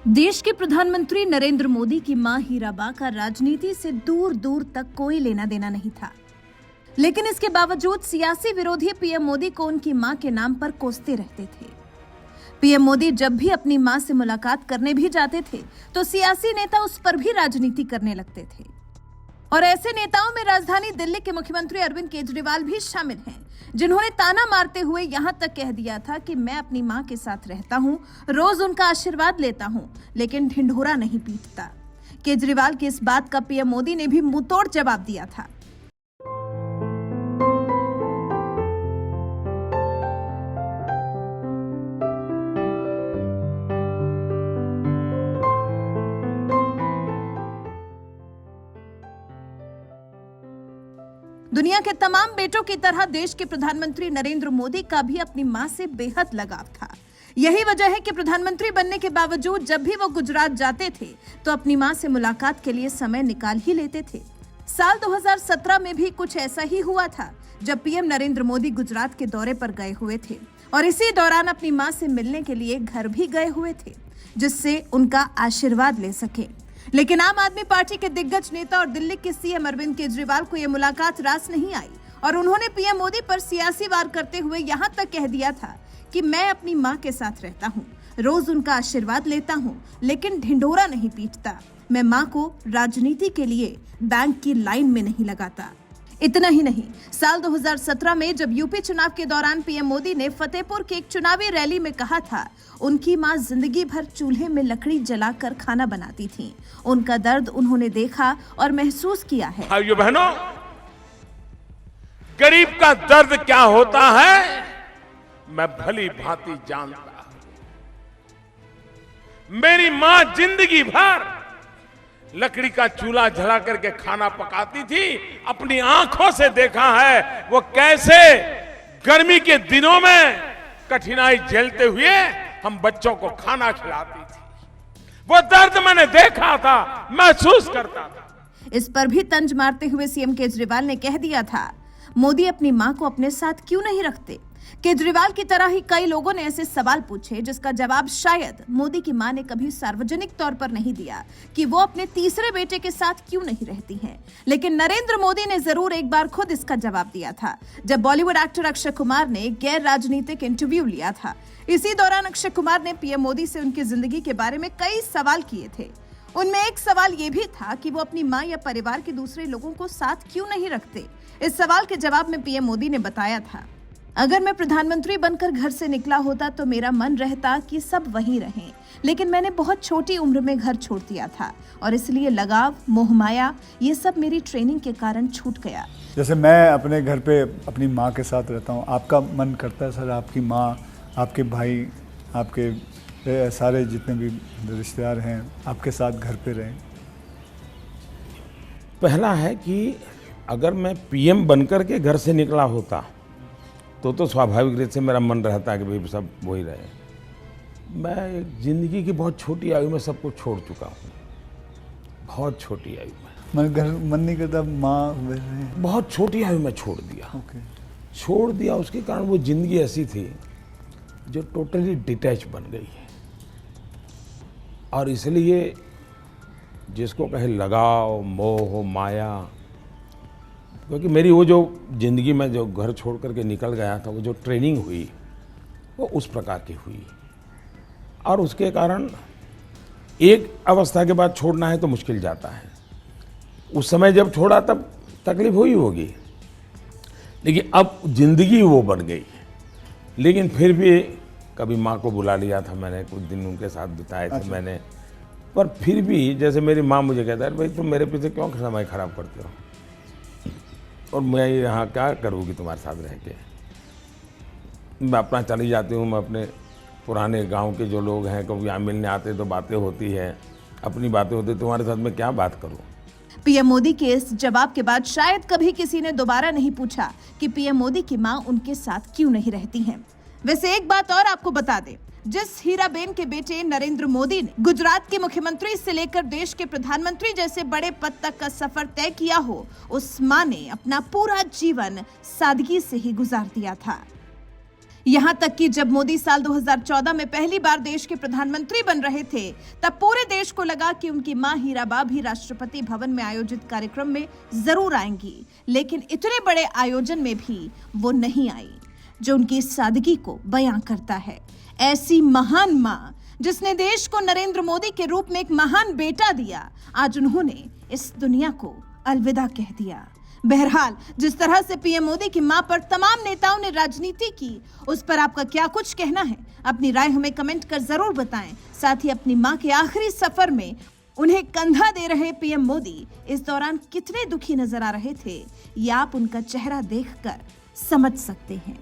देश के प्रधानमंत्री नरेंद्र मोदी की मां हीराबा का राजनीति से दूर दूर तक कोई लेना देना नहीं था, लेकिन इसके बावजूद सियासी विरोधी पीएम मोदी को उनकी मां के नाम पर कोसते रहते थे। पीएम मोदी जब भी अपनी मां से मुलाकात करने भी जाते थे तो सियासी नेता उस पर भी राजनीति करने लगते थे। और ऐसे नेताओं में राजधानी दिल्ली के मुख्यमंत्री अरविंद केजरीवाल भी शामिल हैं, जिन्होंने ताना मारते हुए यहां तक कह दिया था कि मैं अपनी मां के साथ रहता हूं, रोज उनका आशीर्वाद लेता हूं, लेकिन ढिंढोरा नहीं पीटता। केजरीवाल की इस बात का पीएम मोदी ने भी मुंहतोड़ जवाब दिया था। दुनिया के तमाम बेटों की तरह देश के प्रधानमंत्री नरेंद्र मोदी का भी अपनी मां से बेहद लगाव था। यही वजह है कि प्रधानमंत्री बनने के बावजूद जब भी वो गुजरात जाते थे तो अपनी मां से मुलाकात के लिए समय निकाल ही लेते थे। साल 2017 में भी कुछ ऐसा ही हुआ था, जब पीएम नरेंद्र मोदी गुजरात के दौरे पर गए हुए थे और इसी दौरान अपनी मां से मिलने के लिए घर भी गए हुए थे, जिससे उनका आशीर्वाद ले सके। लेकिन आम आदमी पार्टी के दिग्गज नेता और दिल्ली के सीएम अरविंद केजरीवाल को यह मुलाकात रास नहीं आई और उन्होंने पीएम मोदी पर सियासी वार करते हुए यहां तक कह दिया था कि मैं अपनी मां के साथ रहता हूं, रोज उनका आशीर्वाद लेता हूं, लेकिन ढिंढोरा नहीं पीटता। मैं मां को राजनीति के लिए बैंक की लाइन में नहीं लगाता। इतना ही नहीं, साल 2017 में जब यूपी चुनाव के दौरान पीएम मोदी ने फतेहपुर की एक चुनावी रैली में कहा था उनकी मां जिंदगी भर चूल्हे में लकड़ी जलाकर खाना बनाती थीं। उनका दर्द उन्होंने देखा और महसूस किया है। भाइयों बहनों, गरीब का दर्द क्या होता है मैं भली भांति जानता हूं। मेरी मां जिंदगी भर लकड़ी का चूल्हा जला करके खाना पकाती थी। अपनी आंखों से देखा है वो कैसे गर्मी के दिनों में कठिनाई झेलते हुए हम बच्चों को खाना खिलाती थी। वो दर्द मैंने देखा था, महसूस करता था। इस पर भी तंज मारते हुए सीएम केजरीवाल ने कह दिया था, मोदी अपनी मां को अपने साथ क्यों नहीं रखते। केजरीवाल की तरह ही कई लोगों ने ऐसे सवाल पूछे जिसका जवाब शायद मोदी की मां ने कभी सार्वजनिक तौर पर नहीं दिया कि वो अपने तीसरे बेटे के साथ क्यों नहीं रहती हैं। लेकिन नरेंद्र मोदी ने जरूर एक बार खुद इसका जवाब दिया था, जब बॉलीवुड एक्टर अक्षय कुमार ने गैर राजनीतिक इंटरव्यू लिया था। इसी दौरान अक्षय कुमार ने पीएम मोदी से उनकी जिंदगी के बारे में कई सवाल किए थे। उनमें एक सवाल ये भी था कि वो अपनी मां या परिवार के दूसरे लोगों को साथ क्यों नहीं रखते। इस सवाल के जवाब में पीएम मोदी ने बताया था, अगर मैं प्रधानमंत्री बनकर घर से निकला होता तो मेरा मन रहता कि सब वहीं रहें, लेकिन मैंने बहुत छोटी उम्र में घर छोड़ दिया था और इसलिए लगाव, मोहमाया, ये सब मेरी ट्रेनिंग के कारण छूट गया। जैसे मैं अपने घर पे अपनी माँ के साथ रहता हूँ, आपका मन करता है सर आपकी माँ, आपके भाई, आपके सारे जितने भी रिश्तेदार हैं आपके साथ घर पे रहें? पहला है कि अगर मैं पीएम बनकर के घर से निकला होता तो स्वाभाविक रूप से मेरा मन रहता है कि भाई सब वही रहे। मैं जिंदगी की बहुत छोटी आयु में सब कुछ छोड़ चुका हूँ, बहुत छोटी आयु में। मन नहीं करता माँ? बहुत छोटी आयु में छोड़ दिया। छोड़ दिया, उसके कारण वो जिंदगी ऐसी थी जो टोटली डिटैच बन गई है। और इसलिए जिसको कहे लगाव, मोह, माया, क्योंकि मेरी वो जो जिंदगी में जो घर छोड़ करके निकल गया था, वो जो ट्रेनिंग हुई वो उस प्रकार की हुई। और उसके कारण एक अवस्था के बाद छोड़ना है तो मुश्किल जाता है। उस समय जब छोड़ा तब तकलीफ हुई होगी, लेकिन अब जिंदगी वो बन गई। लेकिन फिर भी कभी माँ को बुला लिया था मैंने, कुछ दिन उनके साथ बिताए थे मैंने। पर फिर भी जैसे मेरी माँ मुझे कहता है, भाई तुम मेरे पीछे क्यों समय खराब करते हो और मैं यहाँ क्या करूँगी तुम्हारे साथ रह के। मैं अपना चली जाती हूँ, मैं अपने पुराने गांव के जो लोग हैं कभी यहाँ मिलने आते तो बातें होती है, अपनी बातें होती, तुम्हारे साथ मैं क्या बात करूँ। पीएम मोदी के इस जवाब के बाद शायद कभी किसी ने दोबारा नहीं पूछा कि पीएम मोदी की मां उनके साथ क्यों नहीं रहती हैं। वैसे एक बात और आपको बता दें, जिस हीराबेन के बेटे नरेंद्र मोदी ने गुजरात के मुख्यमंत्री से लेकर देश के प्रधानमंत्री जैसे बड़े पद तक का सफर तय किया हो, उस मां ने अपना पूरा जीवन सादगी से ही गुजार दिया था। यहां तक कि जब मोदी साल 2014 में पहली बार देश के प्रधानमंत्री बन रहे थे, तब पूरे देश को लगा कि उनकी मां हीराबा भी राष्ट्रपति भवन में आयोजित कार्यक्रम में जरूर आएंगी, लेकिन इतने बड़े आयोजन में भी वो नहीं आई, जो उनकी सादगी को बयां करता है। ऐसी महान मां जिसने देश को नरेंद्र मोदी के रूप में एक महान बेटा दिया, आज उन्होंने इस दुनिया को अलविदा कह दिया। बहरहाल, जिस तरह से पीएम मोदी की मां पर तमाम नेताओं ने राजनीति की, उस पर आपका क्या कुछ कहना है? अपनी राय हमें कमेंट कर जरूर बताएं। साथ ही अपनी मां के आखिरी सफर में उन्हें कंधा दे रहे पीएम मोदी इस दौरान कितने दुखी नजर आ रहे थे, ये आप उनका चेहरा देखकर समझ सकते हैं।